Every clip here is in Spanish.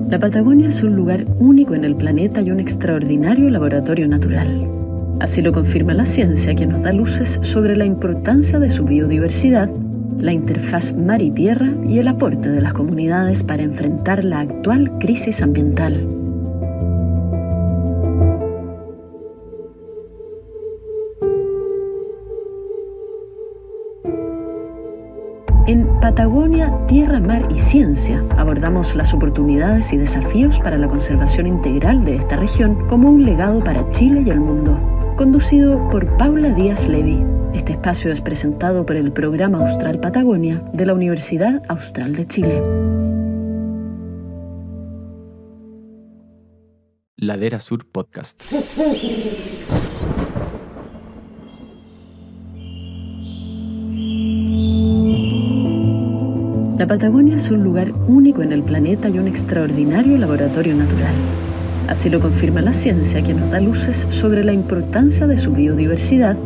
La Patagonia es un lugar único en el planeta y un extraordinario laboratorio natural. Así lo confirma la ciencia, que nos da luces sobre la importancia de su biodiversidad, la interfaz mar y tierra y el aporte de las comunidades para enfrentar la actual crisis ambiental. En Patagonia, Tierra, Mar y Ciencia abordamos las oportunidades y desafíos para la conservación integral de esta región como un legado para Chile y el mundo. Conducido por Paula Díaz Levy, este espacio es presentado por el Programa Austral Patagonia de la Universidad Austral de Chile. Ladera Sur Podcast. La Patagonia es un lugar único en el planeta y un extraordinario laboratorio natural. Así lo confirma la ciencia, que nos da luces sobre la importancia de su biodiversidad,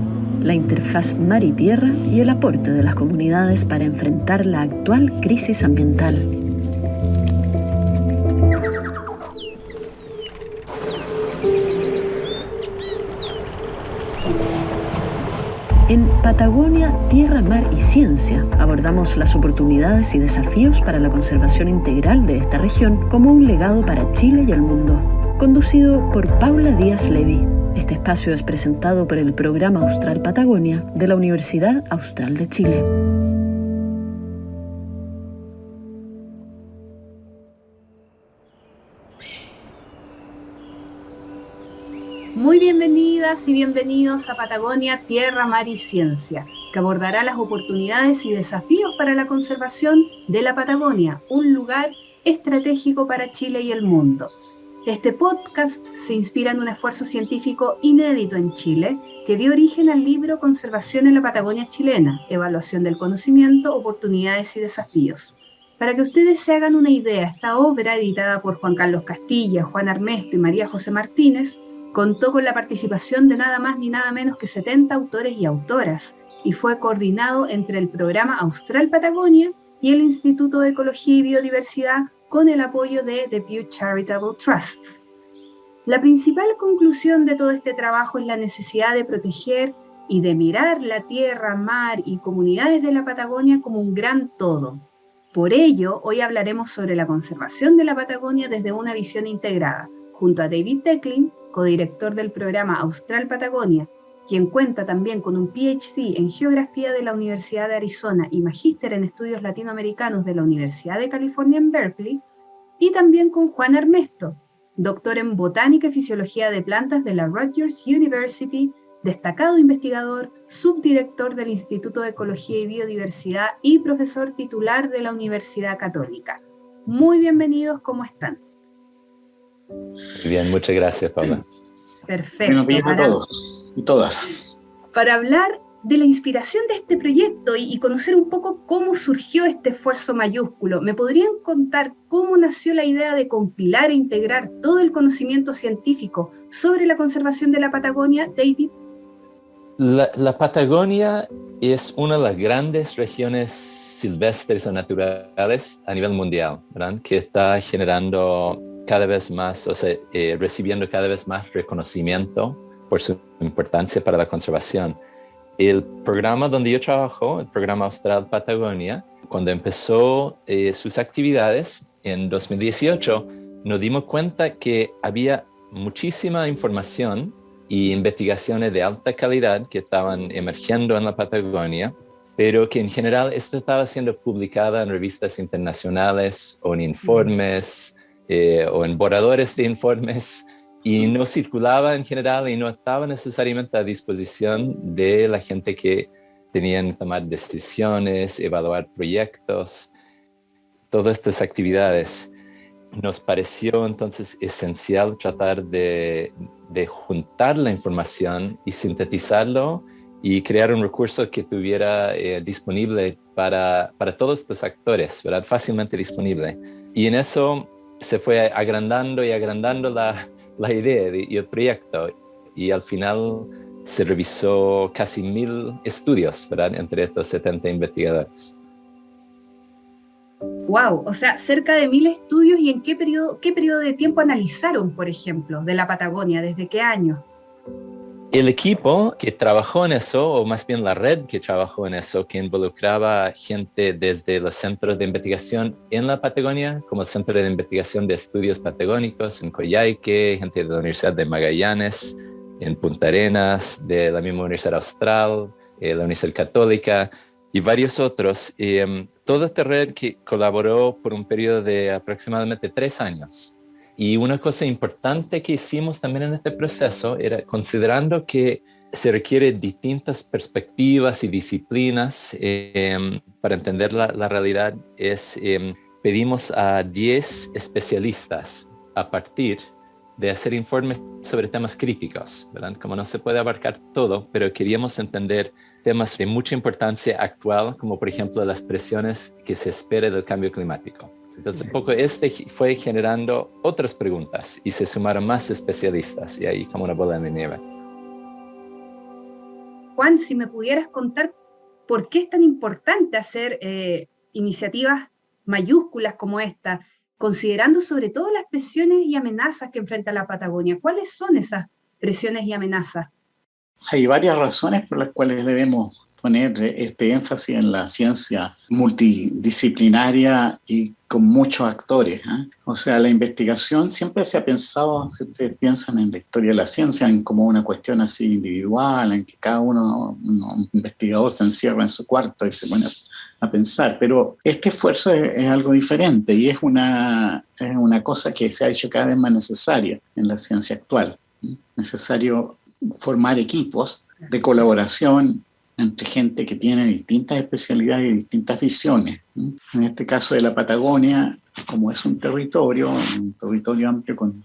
la interfaz mar y tierra y el aporte de las comunidades para enfrentar la actual crisis ambiental. En Patagonia, Tierra, Mar y Ciencia abordamos las oportunidades y desafíos para la conservación integral de esta región como un legado para Chile y el mundo. Conducido por Paula Díaz Levy, este espacio es presentado por el Programa Austral Patagonia de la Universidad Austral de Chile. Muy bienvenidas y bienvenidos a Patagonia, Tierra, Mar y Ciencia, que abordará las oportunidades y desafíos para la conservación de la Patagonia, un lugar estratégico para Chile y el mundo. Este podcast se inspira en un esfuerzo científico inédito en Chile que dio origen al libro Conservación en la Patagonia Chilena, Evaluación del Conocimiento, Oportunidades y Desafíos. Para que ustedes se hagan una idea, esta obra, editada por Juan Carlos Castilla, Juan Armesto y María José Martínez, contó con la participación de nada más ni nada menos que 70 autores y autoras y fue coordinado entre el Programa Austral Patagonia y el Instituto de Ecología y Biodiversidad con el apoyo de The Pew Charitable Trust. La principal conclusión de todo este trabajo es la necesidad de proteger y de mirar la tierra, mar y comunidades de la Patagonia como un gran todo. Por ello, hoy hablaremos sobre la conservación de la Patagonia desde una visión integrada, junto a David Tecklin, codirector del Programa Austral Patagonia, quien cuenta también con un PhD en Geografía de la Universidad de Arizona y Magíster en Estudios Latinoamericanos de la Universidad de California en Berkeley, y también con Juan Armesto, doctor en Botánica y Fisiología de Plantas de la Rutgers University, destacado investigador, subdirector del Instituto de Ecología y Biodiversidad y profesor titular de la Universidad Católica. Muy bienvenidos, ¿cómo están? Muy bien, muchas gracias, Paula. Perfecto. Buenos días a todos y todas. Para hablar de la inspiración de este proyecto y conocer un poco cómo surgió este esfuerzo mayúsculo, ¿me podrían contar cómo nació la idea de compilar e integrar todo el conocimiento científico sobre la conservación de la Patagonia, David? La Patagonia es una de las grandes regiones silvestres o naturales a nivel mundial, ¿verdad? Que está generando cada vez más, recibiendo cada vez más reconocimiento por su importancia para la conservación. El programa donde yo trabajo, el Programa Austral Patagonia, cuando empezó sus actividades en 2018, nos dimos cuenta que había muchísima información y investigaciones de alta calidad que estaban emergiendo en la Patagonia, pero que en general esta estaba siendo publicada en revistas internacionales o en informes o en borradores de informes y no circulaba en general y no estaba necesariamente a disposición de la gente que tenían que tomar decisiones, evaluar proyectos, todas estas actividades. Nos pareció entonces esencial tratar de juntar la información y sintetizarlo y crear un recurso que tuviera disponible para todos estos actores, ¿verdad? Fácilmente disponible. Y en eso se fue agrandando y agrandando la idea y el proyecto. Y al final se revisó casi 1,000 estudios, ¿verdad?, entre estos 70 investigadores. Wow, o sea, cerca de 1.000 estudios. ¿Y en qué periodo de tiempo analizaron, por ejemplo, de la Patagonia? ¿Desde qué año? El equipo que trabajó en eso, o más bien la red que trabajó en eso, que involucraba gente desde los centros de investigación en la Patagonia, como el Centro de Investigación de Estudios Patagónicos en Coyhaique, gente de la Universidad de Magallanes, en Punta Arenas, de la misma Universidad Austral, la Universidad Católica y varios otros. Toda esta red que colaboró por un periodo de aproximadamente 3 años. Y una cosa importante que hicimos también en este proceso era, considerando que se requieren distintas perspectivas y disciplinas para entender la realidad, pedimos a 10 especialistas a partir de hacer informes sobre temas críticos, ¿verdad? Como no se puede abarcar todo, pero queríamos entender temas de mucha importancia actual, como por ejemplo las presiones que se espera del cambio climático. Entonces, un poco fue generando otras preguntas y se sumaron más especialistas y ahí como una bola de nieve. Juan, si me pudieras contar por qué es tan importante hacer iniciativas mayúsculas como esta, considerando sobre todo las presiones y amenazas que enfrenta la Patagonia. ¿Cuáles son esas presiones y amenazas? Hay varias razones por las cuales debemos poner este énfasis en la ciencia multidisciplinaria y con muchos actores, ¿eh? O sea, la investigación siempre se ha pensado, si ustedes piensan en la historia de la ciencia, en como una cuestión así individual, en que cada un investigador se encierra en su cuarto y se pone a pensar, pero este esfuerzo es algo diferente y es una cosa que se ha hecho cada vez más necesaria en la ciencia actual. Necesario formar equipos de colaboración entre gente que tiene distintas especialidades y distintas visiones. En este caso de la Patagonia, como es un territorio amplio con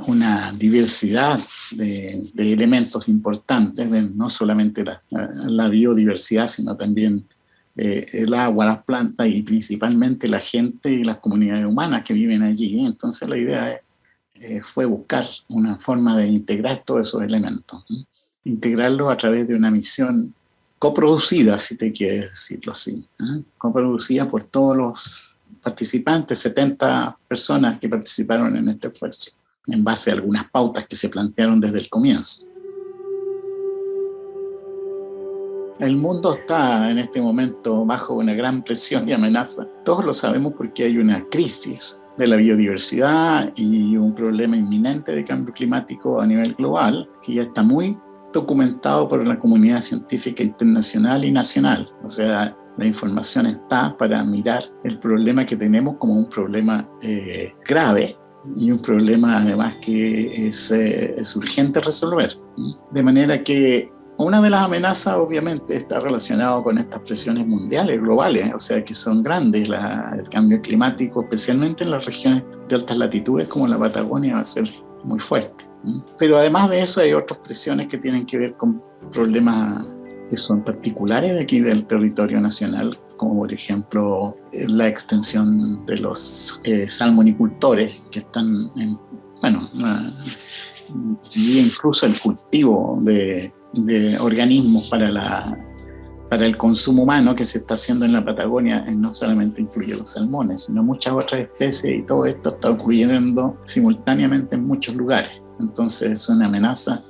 una diversidad de elementos importantes, no solamente la biodiversidad, sino también el agua, las plantas y principalmente la gente y las comunidades humanas que viven allí. Entonces la idea fue buscar una forma de integrar todos esos elementos, integrarlos a través de una misión coproducida, si te quieres decirlo así, coproducida por todos los participantes, 70 personas que participaron en este esfuerzo, en base a algunas pautas que se plantearon desde el comienzo. El mundo está en este momento bajo una gran presión y amenaza. Todos lo sabemos porque hay una crisis de la biodiversidad y un problema inminente de cambio climático a nivel global, que ya está muy documentado por la comunidad científica internacional y nacional. O sea, la información está para mirar el problema que tenemos como un problema grave y un problema además que es urgente resolver. De manera que una de las amenazas obviamente está relacionada con estas presiones mundiales, globales, o sea que son grandes. El cambio climático, especialmente en las regiones de altas latitudes como la Patagonia, va a ser muy fuerte. Pero además de eso hay otras presiones que tienen que ver con problemas que son particulares de aquí del territorio nacional, como por ejemplo la extensión de los salmonicultores que están y incluso el cultivo de organismos para el consumo humano que se está haciendo en la Patagonia, no solamente incluye los salmones, sino muchas otras especies, y todo esto está ocurriendo simultáneamente en muchos lugares. Entonces es una amenaza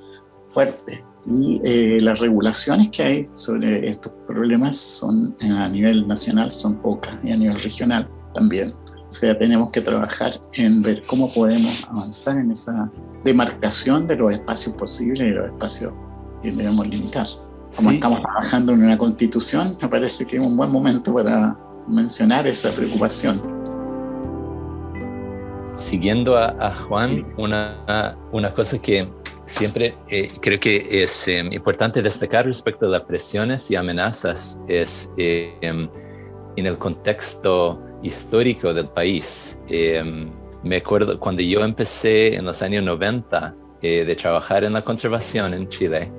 fuerte. Y las regulaciones que hay sobre estos problemas a nivel nacional son pocas, y a nivel regional también. O sea, tenemos que trabajar en ver cómo podemos avanzar en esa demarcación de los espacios posibles y los espacios que debemos limitar. Como estamos trabajando en una constitución, me parece que es un buen momento para mencionar esa preocupación. Siguiendo a Juan, una cosa que siempre creo que es importante destacar respecto a las presiones y amenazas es en el contexto histórico del país. Me acuerdo cuando yo empecé en los años 90 de trabajar en la conservación en Chile,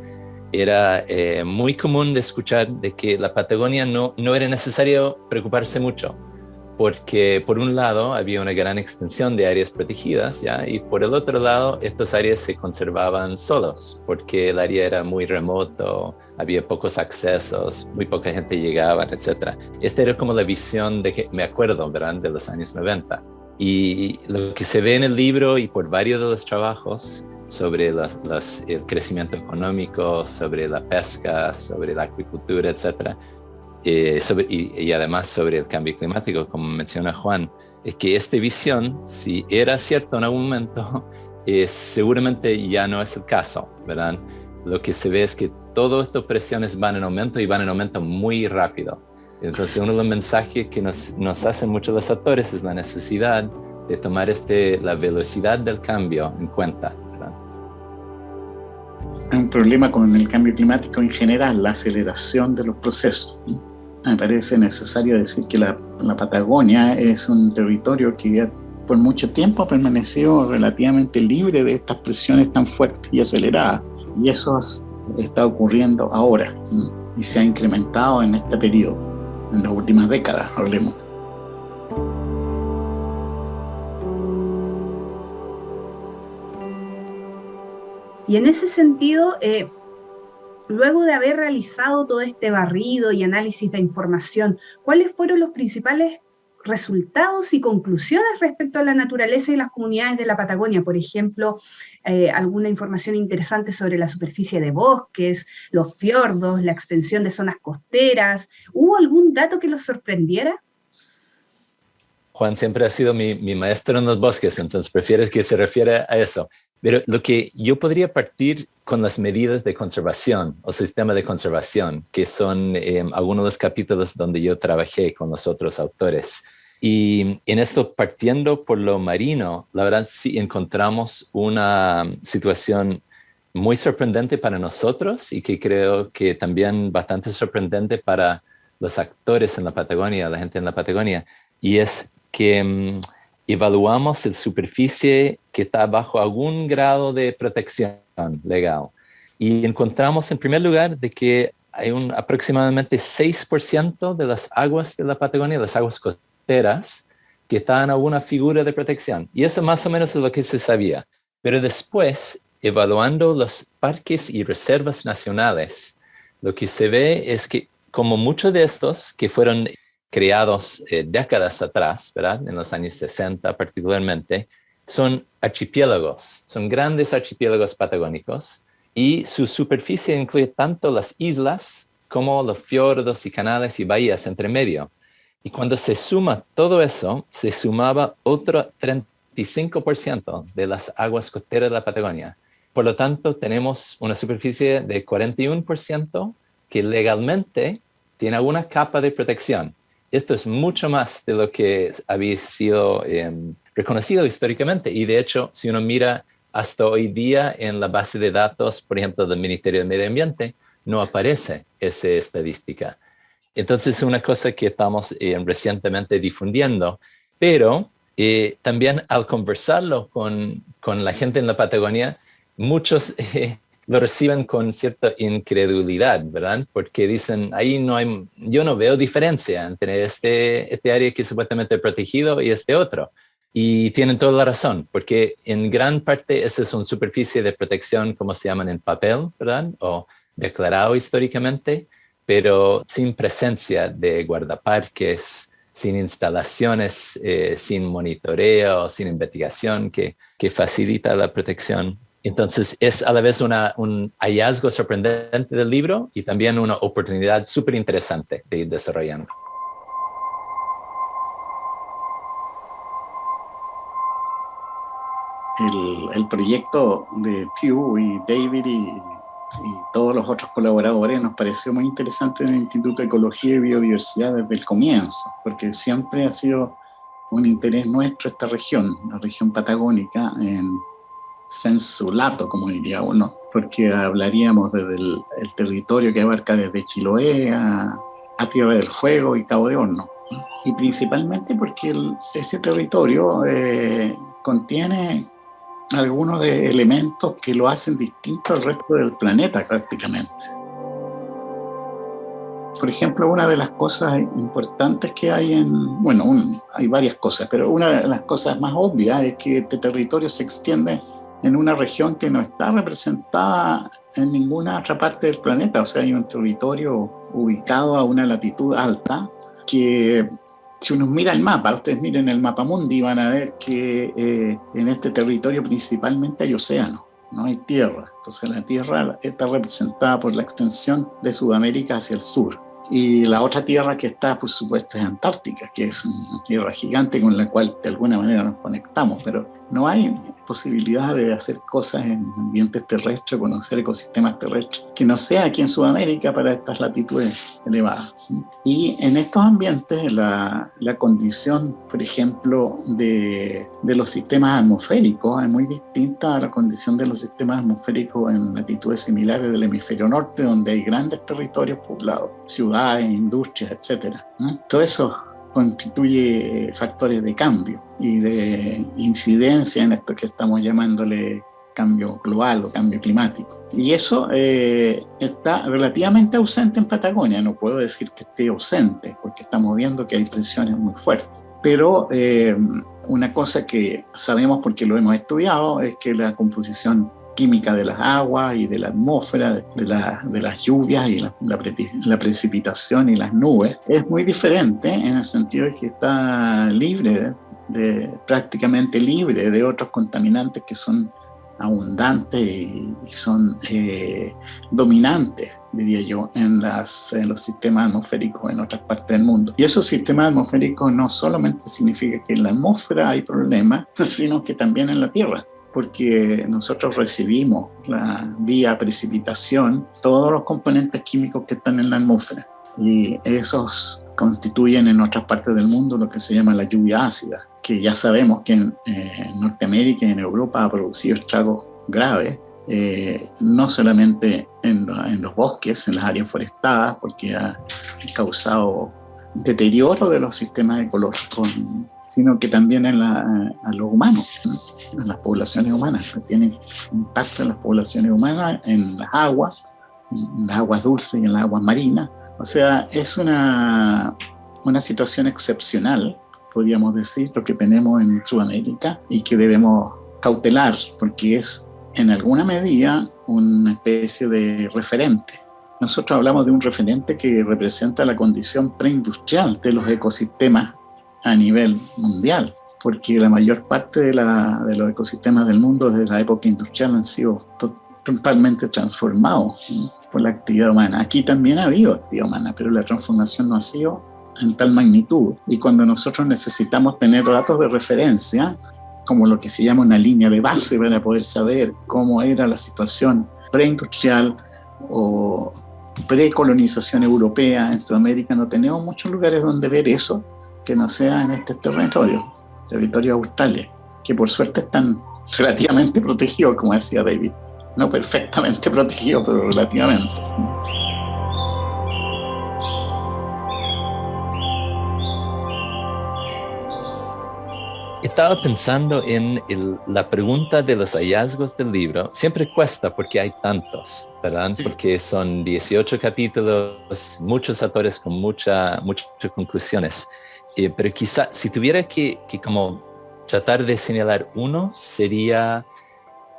era muy común de escuchar de que la Patagonia no era necesario preocuparse mucho, porque por un lado había una gran extensión de áreas protegidas, ¿ya? Y por el otro lado estas áreas se conservaban solos, porque el área era muy remoto, había pocos accesos, muy poca gente llegaba, etc. Esta era como la visión de que, me acuerdo, ¿verdad?, de los años 90. Y lo que se ve en el libro y por varios de los trabajos sobre el crecimiento económico, sobre la pesca, sobre la acuicultura, etc., y además sobre el cambio climático, como menciona Juan, es que esta visión, si era cierto en algún momento, seguramente ya no es el caso, ¿verdad? Lo que se ve es que todas estas presiones van en aumento y van en aumento muy rápido. Entonces, uno de los mensajes que nos hacen muchos los actores es la necesidad de tomar la velocidad del cambio en cuenta, ¿verdad? Hay un problema con el cambio climático en general, la aceleración de los procesos. Me parece necesario decir que la Patagonia es un territorio que ya por mucho tiempo ha permanecido relativamente libre de estas presiones tan fuertes y aceleradas. Y eso está ocurriendo ahora y se ha incrementado en este periodo, en las últimas décadas, hablemos. Y en ese sentido, luego de haber realizado todo este barrido y análisis de información, ¿cuáles fueron los principales resultados y conclusiones respecto a la naturaleza y las comunidades de la Patagonia? Por ejemplo, alguna información interesante sobre la superficie de bosques, los fiordos, la extensión de zonas costeras. ¿Hubo algún dato que los sorprendiera? Juan siempre ha sido mi maestro en los bosques, entonces prefieres que se refiera a eso. Pero lo que yo podría partir con las medidas de conservación o sistema de conservación, que son algunos de los capítulos donde yo trabajé con los otros autores. Y en esto, partiendo por lo marino, la verdad sí encontramos una situación muy sorprendente para nosotros y que creo que también bastante sorprendente para los actores en la Patagonia, la gente en la Patagonia, y es que evaluamos la superficie que está bajo algún grado de protección legal. Y encontramos en primer lugar de que hay aproximadamente 6% de las aguas de la Patagonia, las aguas costeras, que están en alguna figura de protección. Y eso más o menos es lo que se sabía. Pero después, evaluando los parques y reservas nacionales, lo que se ve es que como muchos de estos que fueron creados décadas atrás, ¿verdad?, en los años 60 particularmente, son archipiélagos, son grandes archipiélagos patagónicos y su superficie incluye tanto las islas como los fiordos y canales y bahías entre medio. Y cuando se suma todo eso, se sumaba otro 35% de las aguas costeras de la Patagonia. Por lo tanto, tenemos una superficie de 41% que legalmente tiene alguna capa de protección. Esto es mucho más de lo que había sido reconocido históricamente. Y de hecho, si uno mira hasta hoy día en la base de datos, por ejemplo, del Ministerio de Medio Ambiente, no aparece esa estadística. Entonces, es una cosa que estamos recientemente difundiendo, pero también al conversarlo con la gente en la Patagonia, muchos lo reciben con cierta incredulidad, ¿verdad? Porque dicen, ahí yo no veo diferencia entre este área que es supuestamente protegido y este otro. Y tienen toda la razón, porque en gran parte esa es una superficie de protección, como se llaman en papel, ¿verdad? O declarado históricamente, pero sin presencia de guardaparques, sin instalaciones, sin monitoreo, sin investigación que facilita la protección. Entonces es a la vez un hallazgo sorprendente del libro y también una oportunidad súper interesante de ir desarrollando. El proyecto de Pew y David y todos los otros colaboradores nos pareció muy interesante en el Instituto de Ecología y Biodiversidad desde el comienzo, porque siempre ha sido un interés nuestro esta región, la región patagónica, en sensu lato, como diría uno, porque hablaríamos desde el territorio que abarca desde Chiloé a Tierra del Fuego y Cabo de Horno. Y principalmente porque ese territorio contiene algunos de elementos que lo hacen distinto al resto del planeta prácticamente. por ejemplo, una de las cosas importantes que hay hay varias cosas, pero una de las cosas más obvias es que este territorio se extiende en una región que no está representada en ninguna otra parte del planeta. O sea, hay un territorio ubicado a una latitud alta que, si uno mira el mapa, ustedes miren el mapa mundi, van a ver que en este territorio principalmente hay océano, no hay tierra. Entonces la tierra está representada por la extensión de Sudamérica hacia el sur. Y la otra tierra que está, por supuesto, es Antártica, que es una tierra gigante con la cual de alguna manera nos conectamos, pero no hay posibilidad de hacer cosas en ambientes terrestres, conocer ecosistemas terrestres, que no sea aquí en Sudamérica para estas latitudes elevadas. Y en estos ambientes la condición, por ejemplo, de los sistemas atmosféricos es muy distinta a la condición de los sistemas atmosféricos en latitudes similares del hemisferio norte, donde hay grandes territorios poblados, ciudades, industrias, etc. Todo eso constituye factores de cambio y de incidencia en esto que estamos llamándole cambio global o cambio climático. Y eso está relativamente ausente en Patagonia. No puedo decir que esté ausente, porque estamos viendo que hay presiones muy fuertes. Pero una cosa que sabemos porque lo hemos estudiado es que la composición química de las aguas y de la atmósfera, de las lluvias y la precipitación y las nubes es muy diferente, en el sentido de que está prácticamente libre de otros contaminantes que son abundantes y son dominantes, diría yo, en los sistemas atmosféricos en otras partes del mundo. Y esos sistemas atmosféricos no solamente significa que en la atmósfera hay problemas, sino que también en la Tierra, porque nosotros recibimos vía precipitación todos los componentes químicos que están en la atmósfera, y esos constituyen en otras partes del mundo lo que se llama la lluvia ácida, que ya sabemos que en Norteamérica y en Europa ha producido estragos graves, no solamente en los bosques, en las áreas forestadas, porque ha causado deterioro de los sistemas ecológicos, sino que también a los humanos, en las poblaciones humanas, que tienen impacto en las poblaciones humanas, en las aguas dulces y en las aguas marinas. O sea, es una situación excepcional, podríamos decir, lo que tenemos en Sudamérica, y que debemos cautelar, porque es en alguna medida una especie de referente. Nosotros hablamos de un referente que representa la condición preindustrial de los ecosistemas a nivel mundial, porque la mayor parte de los ecosistemas del mundo desde la época industrial han sido totalmente transformados por la actividad humana. Aquí también ha habido actividad humana, pero la transformación no ha sido en tal magnitud. Y cuando nosotros necesitamos tener datos de referencia, como lo que se llama una línea de base para poder saber cómo era la situación preindustrial o precolonización europea en Sudamérica, no tenemos muchos lugares donde ver eso que no sea en este territorio australes, que por suerte están relativamente protegidos, como decía David. No perfectamente protegidos, pero relativamente. Estaba pensando en la pregunta de los hallazgos del libro. Siempre cuesta porque hay tantos, ¿verdad? Sí. Porque son 18 capítulos, muchos autores con muchas conclusiones. Pero quizá si tuviera que como tratar de señalar uno, sería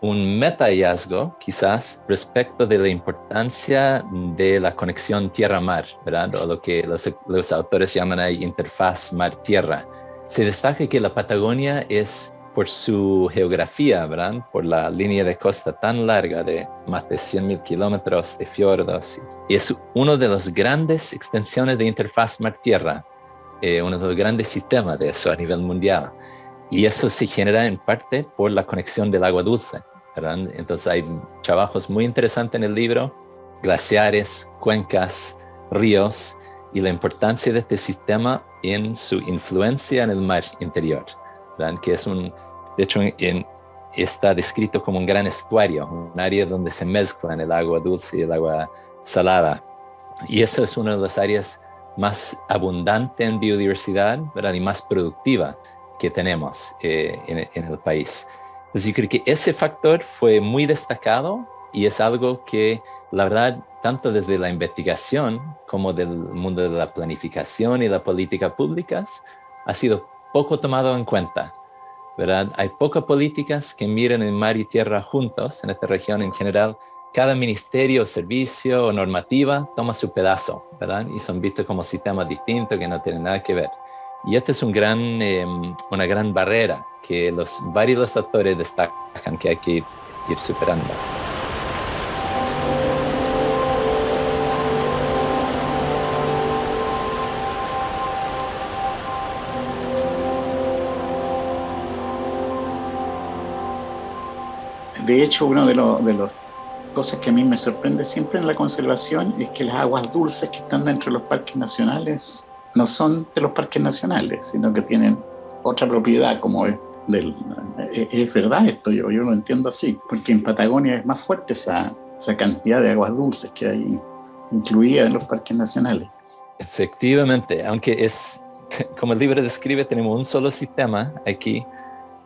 un meta hallazgo, quizás, respecto de la importancia de la conexión tierra-mar, ¿verdad? O lo que los autores llaman ahí interfaz mar-tierra. Se destaca que la Patagonia es, por su geografía, ¿verdad? Por la línea de costa tan larga de más de 100.000 kilómetros de fiordos, y es una de las grandes extensiones de interfaz mar-tierra, uno de los grandes sistemas de eso a nivel mundial. Y eso se genera en parte por la conexión del agua dulce, ¿verdad? Entonces hay trabajos muy interesantes en el libro, glaciares, cuencas, ríos, y la importancia de este sistema en su influencia en el mar interior, ¿verdad? Que es de hecho, está descrito como un gran estuario, un área donde se mezclan el agua dulce y el agua salada. Y eso es una de las áreas más abundante en biodiversidad, ¿verdad? Y más productiva que tenemos en el país. Entonces yo creo que ese factor fue muy destacado y es algo que, la verdad, tanto desde la investigación como del mundo de la planificación y la política públicas, ha sido poco tomado en cuenta, ¿verdad? Hay pocas políticas que miren el mar y tierra juntos en esta región en general. Cada ministerio, servicio o normativa toma su pedazo, ¿verdad? Y son vistos como sistemas distintos que no tienen nada que ver. Y esta es una gran barrera que varios actores destacan que hay que ir superando. De hecho, una de las cosas que a mí me sorprende siempre en la conservación es que las aguas dulces que están dentro de los parques nacionales no son de los parques nacionales, sino que tienen otra propiedad, como es verdad esto, yo lo entiendo así, porque en Patagonia es más fuerte esa cantidad de aguas dulces que hay incluida en los parques nacionales. Efectivamente, aunque como el libro describe, tenemos un solo sistema aquí.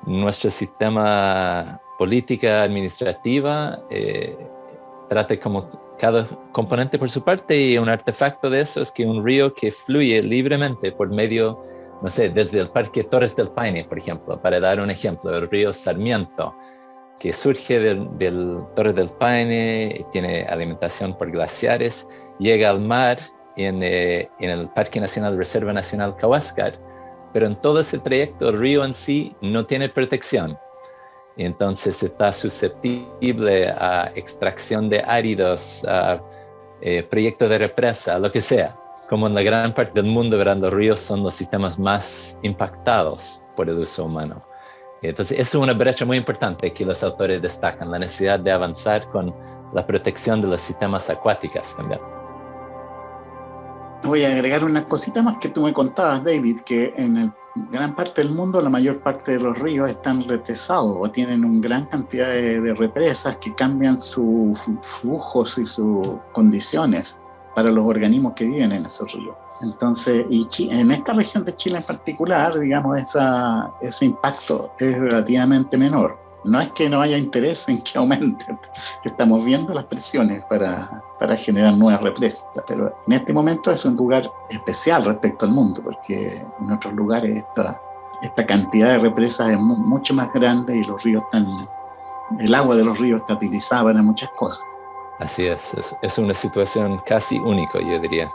Nuestro sistema política administrativa trata como cada componente por su parte, y un artefacto de eso es que un río que fluye libremente por medio, no sé, desde el Parque Torres del Paine, por ejemplo, para dar un ejemplo, el río Sarmiento, que surge del Torres del Paine, tiene alimentación por glaciares, llega al mar en el Parque Nacional Reserva Nacional Kawascar, pero en todo ese trayecto el río en sí no tiene protección. Entonces está susceptible a extracción de áridos, a proyectos de represa, lo que sea. Como en la gran parte del mundo, ¿verdad? Los ríos son los sistemas más impactados por el uso humano. Entonces, es una brecha muy importante que los autores destacan, la necesidad de avanzar con la protección de los sistemas acuáticos también. Voy a agregar una cosita más que tú me contabas, David, que en gran parte del mundo la mayor parte de los ríos están represados o tienen una gran cantidad de represas que cambian sus flujos y sus condiciones para los organismos que viven en esos ríos. Entonces, en esta región de Chile en particular, digamos, ese impacto es relativamente menor. No es que no haya interés en que aumente, estamos viendo las presiones para generar nuevas represas, pero en este momento es un lugar especial respecto al mundo, porque en otros lugares esta cantidad de represas es mucho más grande y los ríos el agua de los ríos está utilizada para muchas cosas. Así es una situación casi única, yo diría.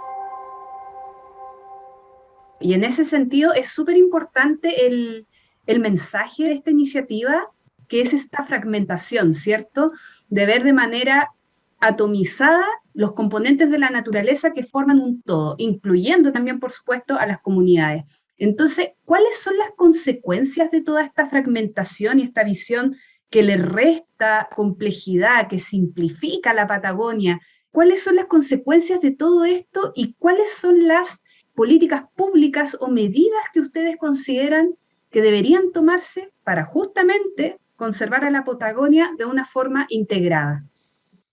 Y en ese sentido es súper importante el mensaje de esta iniciativa, que es esta fragmentación, ¿cierto? De ver de manera atomizada los componentes de la naturaleza que forman un todo, incluyendo también, por supuesto, a las comunidades. Entonces, ¿cuáles son las consecuencias de toda esta fragmentación y esta visión que le resta complejidad, que simplifica la Patagonia? ¿Cuáles son las consecuencias de todo esto y cuáles son las políticas públicas o medidas que ustedes consideran que deberían tomarse para justamente conservar a la Patagonia de una forma integrada?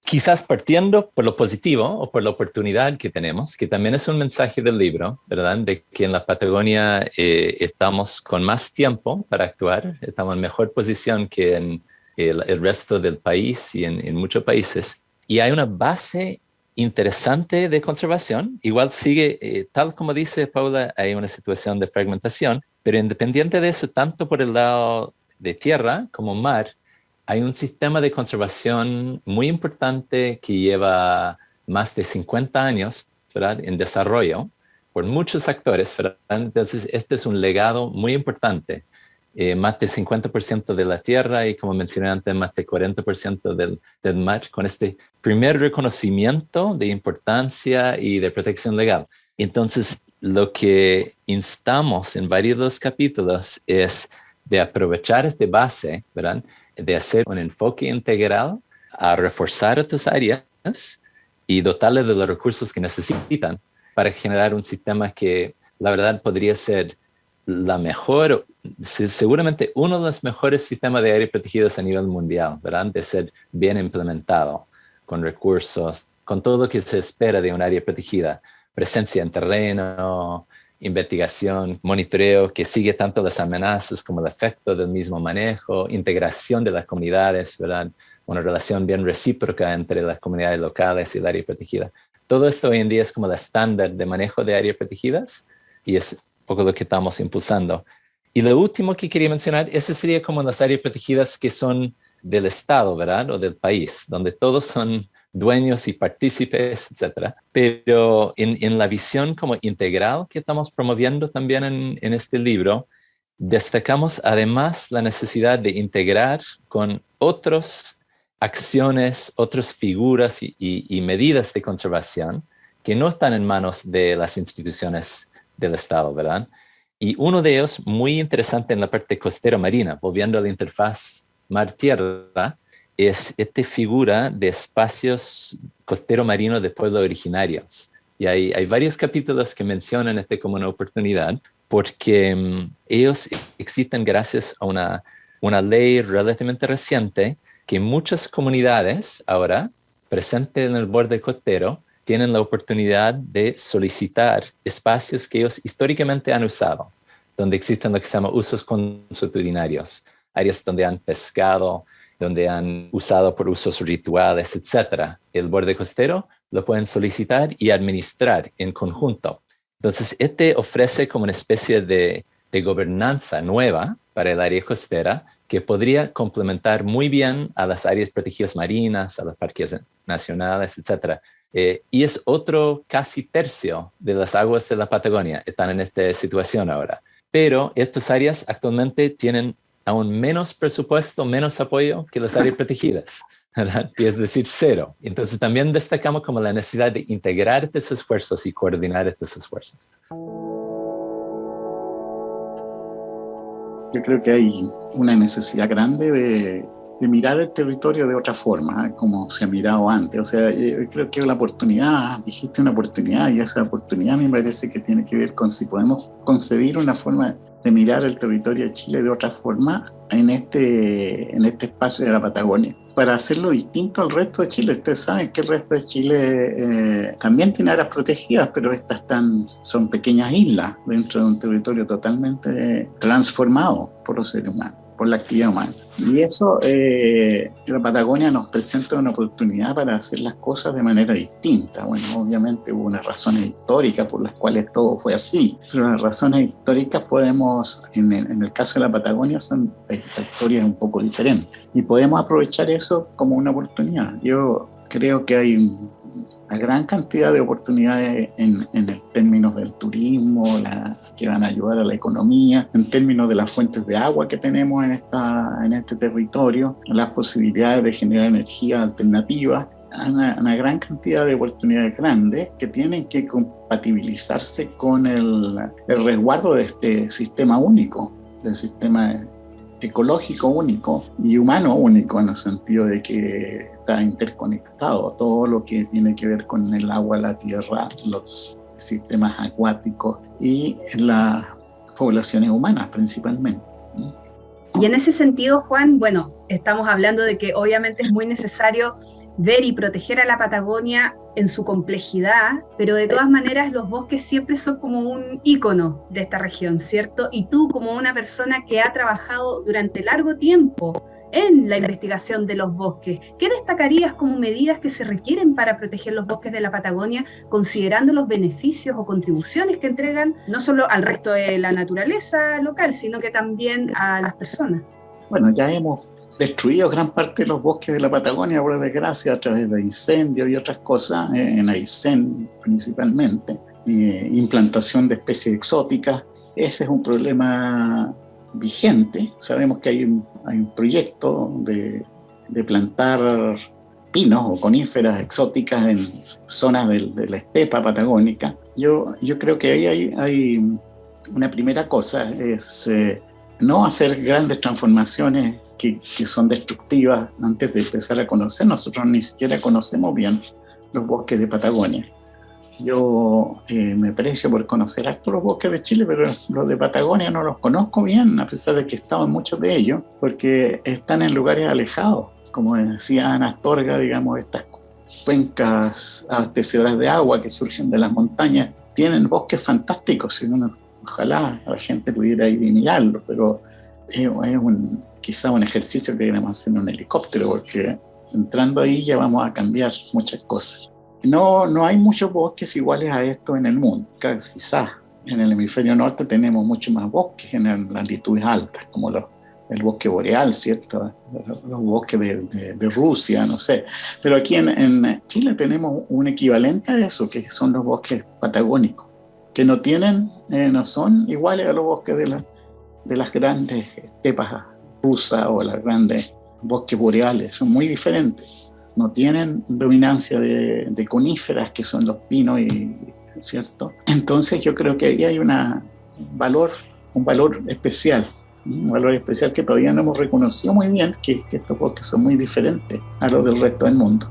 Quizás partiendo por lo positivo o por la oportunidad que tenemos, que también es un mensaje del libro, ¿verdad? De que en la Patagonia estamos con más tiempo para actuar, estamos en mejor posición que en el resto del país y en muchos países. Y hay una base interesante de conservación. Igual sigue, tal como dice Paula, hay una situación de fragmentación, pero independiente de eso, tanto por el lado de tierra como mar, hay un sistema de conservación muy importante que lleva más de 50 años, ¿verdad?, en desarrollo por muchos actores, ¿verdad? Entonces, este es un legado muy importante. Más del 50% de la tierra y, como mencioné antes, más del 40% del mar, con este primer reconocimiento de importancia y de protección legal. Entonces, lo que instamos en varios de los capítulos es de aprovechar esta base, ¿verdad?, de hacer un enfoque integral a reforzar estas áreas y dotarles de los recursos que necesitan para generar un sistema que, la verdad, podría ser la mejor, seguramente uno de los mejores sistemas de áreas protegidas a nivel mundial, ¿verdad?, de ser bien implementado, con recursos, con todo lo que se espera de un área protegida, presencia en terreno, investigación, monitoreo que sigue tanto las amenazas como el efecto del mismo manejo, integración de las comunidades, ¿verdad?, una relación bien recíproca entre las comunidades locales y el área protegida. Todo esto hoy en día es como el estándar de manejo de áreas protegidas y es un poco lo que estamos impulsando. Y lo último que quería mencionar, ese sería como las áreas protegidas que son del Estado, ¿verdad? O del país, donde todos son dueños y partícipes, etc. Pero en la visión como integral que estamos promoviendo también en este libro, destacamos además la necesidad de integrar con otras acciones, otras figuras y medidas de conservación que no están en manos de las instituciones del Estado, ¿verdad? Y uno de ellos, muy interesante en la parte costero-marina, volviendo a la interfaz mar-tierra, es esta figura de espacios costero-marinos de pueblos originarios. Y hay varios capítulos que mencionan como una oportunidad, porque ellos existen gracias a una ley relativamente reciente que muchas comunidades ahora, presentes en el borde costero, tienen la oportunidad de solicitar espacios que ellos históricamente han usado, donde existen lo que se llama usos consuetudinarios, áreas donde han pescado, donde han usado por usos rituales, etc. El borde costero lo pueden solicitar y administrar en conjunto. Entonces, ofrece como una especie de gobernanza nueva para el área costera que podría complementar muy bien a las áreas protegidas marinas, a los parques nacionales, etc. Y es otro casi tercio de las aguas de la Patagonia están en esta situación ahora. Pero estas áreas actualmente tienen aún menos presupuesto, menos apoyo que las áreas protegidas, ¿verdad? Y es decir, cero. Entonces también destacamos como la necesidad de integrar estos esfuerzos y coordinar estos esfuerzos. Yo creo que hay una necesidad grande de mirar el territorio de otra forma, como se ha mirado antes. O sea, yo creo que la oportunidad, dijiste una oportunidad, y esa oportunidad me parece que tiene que ver con si podemos concebir una forma de mirar el territorio de Chile de otra forma en este espacio de la Patagonia, para hacerlo distinto al resto de Chile. Ustedes saben que el resto de Chile también tiene áreas protegidas, pero estas son pequeñas islas dentro de un territorio totalmente transformado por los seres humanos, por la actividad humana. Y eso, la Patagonia nos presenta una oportunidad para hacer las cosas de manera distinta. Bueno, obviamente hubo unas razones históricas por las cuales todo fue así, pero las razones históricas podemos, en el caso de la Patagonia, la historia es un poco diferente. Y podemos aprovechar eso como una oportunidad. Yo creo que hay una gran cantidad de oportunidades en términos del turismo, que van a ayudar a la economía, en términos de las fuentes de agua que tenemos en este territorio, las posibilidades de generar energía alternativa, una gran cantidad de oportunidades grandes que tienen que compatibilizarse con el resguardo de este sistema único, del sistema ecológico único y humano único, en el sentido de que está interconectado todo lo que tiene que ver con el agua, la tierra, los sistemas acuáticos y las poblaciones humanas principalmente. Y en ese sentido, Juan, bueno, estamos hablando de que obviamente es muy necesario ver y proteger a la Patagonia en su complejidad, pero de todas maneras los bosques siempre son como un ícono de esta región, ¿cierto? Y tú, como una persona que ha trabajado durante largo tiempo en la investigación de los bosques, ¿qué destacarías como medidas que se requieren para proteger los bosques de la Patagonia, considerando los beneficios o contribuciones que entregan no solo al resto de la naturaleza local, sino que también a las personas? Bueno, ya hemos destruido gran parte de los bosques de la Patagonia, por desgracia, a través de incendios y otras cosas, en Aysén principalmente, implantación de especies exóticas. Ese es un problema vigente. Sabemos que hay un proyecto de plantar pinos o coníferas exóticas en zonas de la estepa patagónica. Yo creo que ahí hay una primera cosa, es no hacer grandes transformaciones que son destructivas antes de empezar a conocer. Nosotros ni siquiera conocemos bien los bosques de Patagonia. Yo me aprecio por conocer harto los bosques de Chile, pero los de Patagonia no los conozco bien, a pesar de que he estado en muchos de ellos, porque están en lugares alejados. Como decía Ana Astorga, digamos, estas cuencas abastecedoras de agua que surgen de las montañas tienen bosques fantásticos. Ojalá la gente pudiera ir y mirarlo, pero es quizá un ejercicio que debemos hacer en un helicóptero, porque entrando ahí ya vamos a cambiar muchas cosas. No hay muchos bosques iguales a estos en el mundo. Quizás en el hemisferio norte tenemos mucho más bosques en latitudes altas, como el bosque boreal, ¿cierto? Los bosques de Rusia, no sé. Pero aquí en Chile tenemos un equivalente a eso, que son los bosques patagónicos, que no son iguales a los bosques de las grandes estepas rusas o los grandes bosques boreales, son muy diferentes. No tienen dominancia de coníferas, que son los pinos, ¿cierto? Entonces yo creo que ahí hay un valor especial que todavía no hemos reconocido muy bien, que estos bosques son muy diferentes a los del resto del mundo.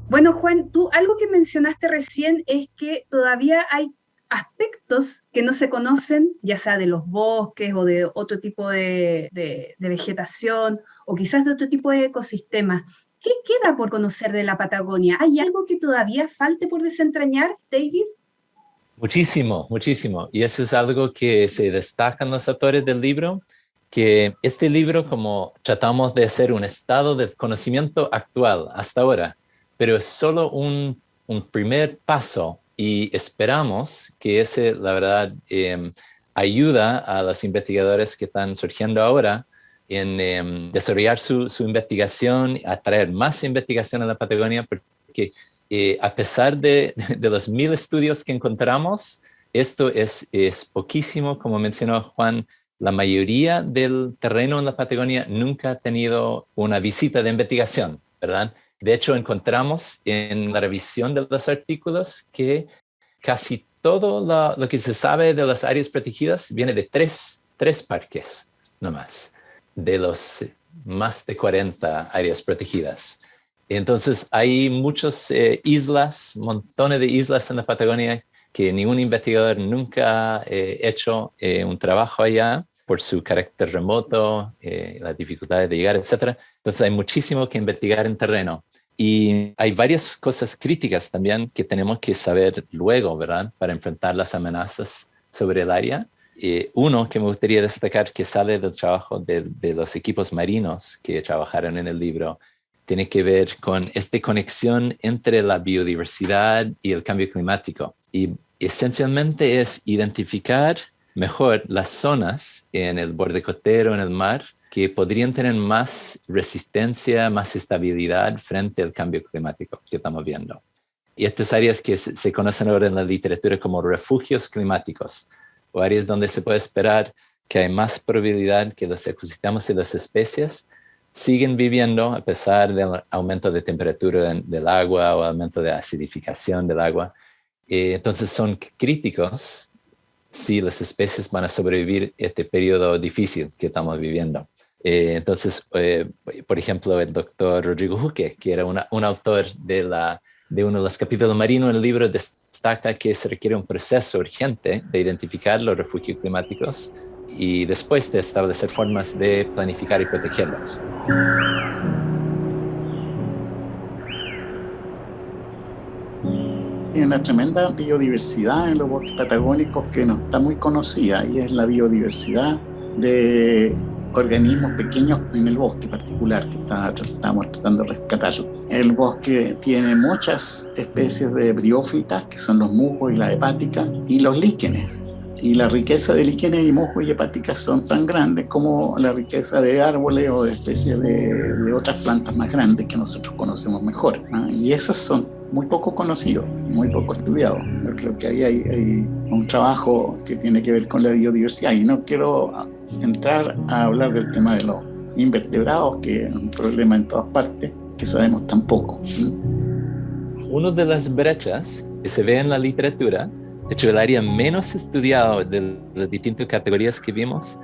Bueno, Juan, tú algo que mencionaste recién es que todavía hay aspectos que no se conocen, ya sea de los bosques o de otro tipo de vegetación o quizás de otro tipo de ecosistemas. ¿Qué queda por conocer de la Patagonia? ¿Hay algo que todavía falte por desentrañar, David? Muchísimo, muchísimo. Y eso es algo que se destacan los autores del libro, que este libro, como tratamos de hacer un estado de conocimiento actual hasta ahora, pero es solo un primer paso y esperamos que ese, la verdad, ayuda a los investigadores que están surgiendo ahora en desarrollar su investigación, atraer más investigación a la Patagonia, porque a pesar de los 1000 estudios que encontramos, esto es poquísimo. Como mencionó Juan, la mayoría del terreno en la Patagonia nunca ha tenido una visita de investigación, ¿verdad? De hecho, encontramos en la revisión de los artículos que casi todo lo que se sabe de las áreas protegidas viene de tres parques nomás, de los más de 40 áreas protegidas. Entonces hay muchas islas, montones de islas en la Patagonia que ningún investigador nunca ha hecho un trabajo allá por su carácter remoto, las dificultades de llegar, etc. Entonces hay muchísimo que investigar en terreno. Y hay varias cosas críticas también que tenemos que saber luego, ¿verdad? Para enfrentar las amenazas sobre el área. Uno que me gustaría destacar que sale del trabajo de los equipos marinos que trabajaron en el libro, tiene que ver con esta conexión entre la biodiversidad y el cambio climático. Y esencialmente es identificar mejor las zonas en el borde costero, en el mar, que podrían tener más resistencia, más estabilidad frente al cambio climático que estamos viendo. Y estas áreas que se conocen ahora en la literatura como refugios climáticos, o áreas donde se puede esperar que hay más probabilidad que los ecosistemas y las especies siguen viviendo a pesar del aumento de temperatura del agua o aumento de acidificación del agua. Entonces son críticos si las especies van a sobrevivir este periodo difícil que estamos viviendo. Entonces, por ejemplo, el doctor Rodrigo Huque, que era un autor de uno de los capítulos marinos en el libro, destaca que se requiere un proceso urgente de identificar los refugios climáticos y después de establecer formas de planificar y protegerlos. Hay una tremenda biodiversidad en los bosques patagónicos que no está muy conocida, y es la biodiversidad de organismos pequeños en el bosque particular que estamos tratando de rescatar. El bosque tiene muchas especies de briófitas, que son los musgos y la hepática, y los líquenes. Y la riqueza de líquenes y musgos y hepáticas son tan grandes como la riqueza de árboles o de especies de otras plantas más grandes que nosotros conocemos mejor, ¿no? Y esos son muy poco conocidos, muy poco estudiados. Yo creo que ahí hay un trabajo que tiene que ver con la biodiversidad. Y no quiero entrar a hablar del tema de los invertebrados, que es un problema en todas partes, que sabemos tan poco. Una de las brechas que se ve en la literatura, de hecho el área menos estudiada de las distintas categorías que vimos,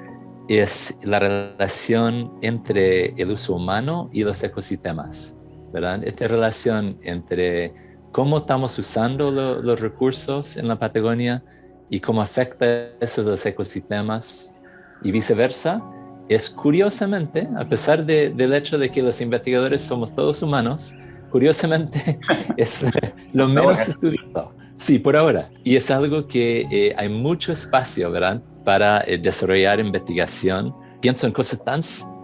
es la relación entre el uso humano y los ecosistemas, ¿verdad? Esta relación entre cómo estamos usando los recursos en la Patagonia y cómo afecta eso a los ecosistemas y viceversa, es curiosamente, a pesar del hecho de que los investigadores somos todos humanos, curiosamente es lo menos estudiado. Sí, por ahora. Y es algo que hay mucho espacio, ¿verdad?, para desarrollar investigación. Pienso en cosas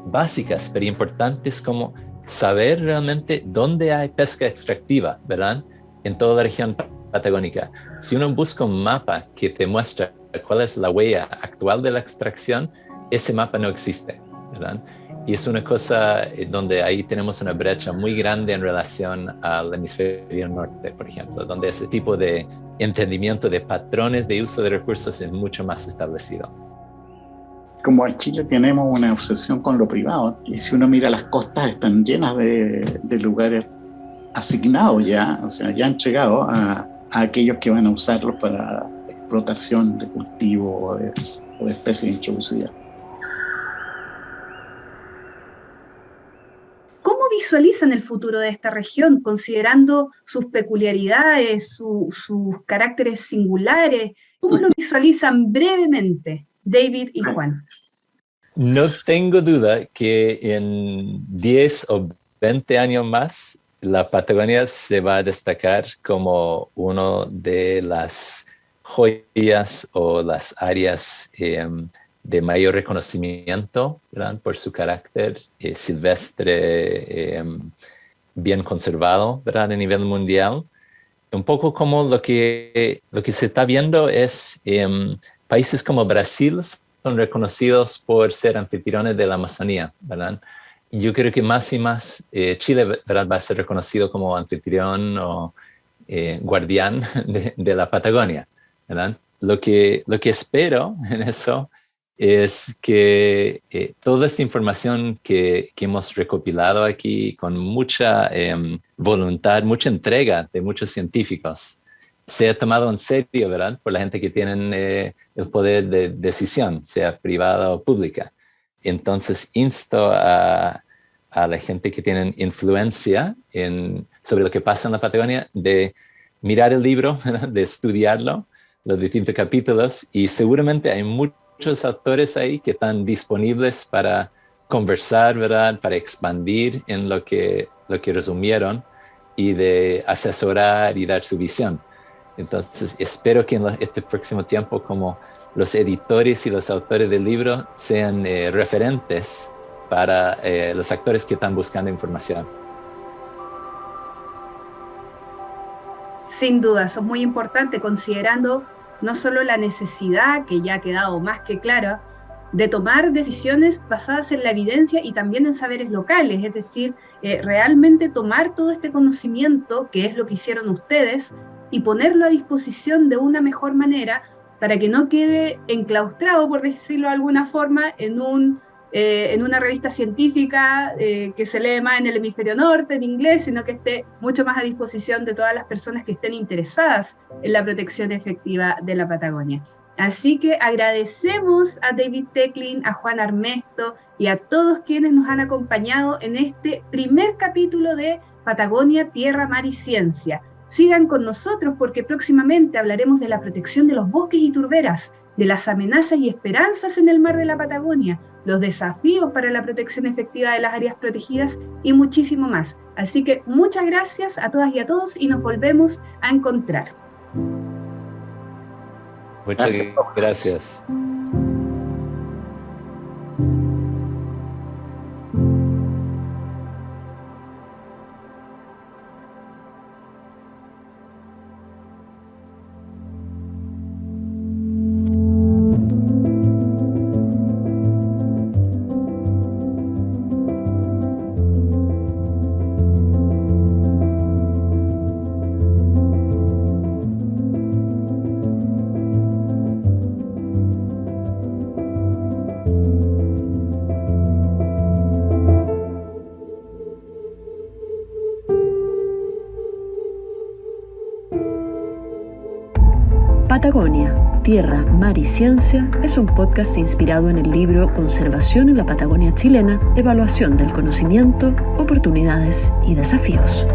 básicas, pero importantes, como saber realmente dónde hay pesca extractiva, ¿verdad? En toda la región patagónica. Si uno busca un mapa que te muestra cuál es la huella actual de la extracción, ese mapa no existe, ¿verdad? Y es una cosa donde ahí tenemos una brecha muy grande en relación al hemisferio norte, por ejemplo, donde ese tipo de entendimiento de patrones de uso de recursos es mucho más establecido. Como en Chile tenemos una obsesión con lo privado, y si uno mira las costas están llenas de lugares asignados ya, o sea, ya entregados a aquellos que van a usarlos para explotación de cultivo o de especies introducidas. ¿Cómo visualizan el futuro de esta región, considerando sus peculiaridades, sus caracteres singulares? ¿Cómo lo visualizan brevemente, David y Juan? No tengo duda que en 10 o 20 años más, la Patagonia se va a destacar como una de las joyas o las áreas de mayor reconocimiento, ¿verdad? Por su carácter silvestre, bien conservado, ¿verdad? A nivel mundial. Un poco como lo que se está viendo es países como Brasil son reconocidos por ser anfitriones de la Amazonía, ¿verdad? Y yo creo que más y más Chile, ¿verdad? Va a ser reconocido como anfitrión o guardián de la Patagonia, ¿verdad? Lo que espero en eso es que toda esta información que hemos recopilado aquí con mucha voluntad, mucha entrega de muchos científicos, sea tomado en serio, ¿verdad? Por la gente que tienen el poder de decisión, sea privada o pública. Entonces, insto a la gente que tienen influencia sobre lo que pasa en la Patagonia de mirar el libro, ¿verdad? De estudiarlo, los distintos capítulos, y seguramente hay muchos autores ahí que están disponibles para conversar, ¿verdad? Para expandir en lo que resumieron y de asesorar y dar su visión. Entonces, espero que en este próximo tiempo, como los editores y los autores del libro sean referentes para los actores que están buscando información. Sin duda, eso es muy importante, considerando no solo la necesidad, que ya ha quedado más que clara, de tomar decisiones basadas en la evidencia y también en saberes locales, es decir, realmente tomar todo este conocimiento, que es lo que hicieron ustedes, y ponerlo a disposición de una mejor manera para que no quede enclaustrado, por decirlo de alguna forma, en una revista científica que se lee más en el hemisferio norte, en inglés, sino que esté mucho más a disposición de todas las personas que estén interesadas en la protección efectiva de la Patagonia. Así que agradecemos a David Tecklin, a Juan Armesto y a todos quienes nos han acompañado en este primer capítulo de Patagonia, Tierra, Mar y Ciencia. Sigan con nosotros porque próximamente hablaremos de la protección de los bosques y turberas, de las amenazas y esperanzas en el mar de la Patagonia, los desafíos para la protección efectiva de las áreas protegidas y muchísimo más. Así que muchas gracias a todas y a todos y nos volvemos a encontrar. Muchas gracias. Patagonia, Tierra, Mar y Ciencia es un podcast inspirado en el libro Conservación en la Patagonia chilena, Evaluación del conocimiento, oportunidades y desafíos.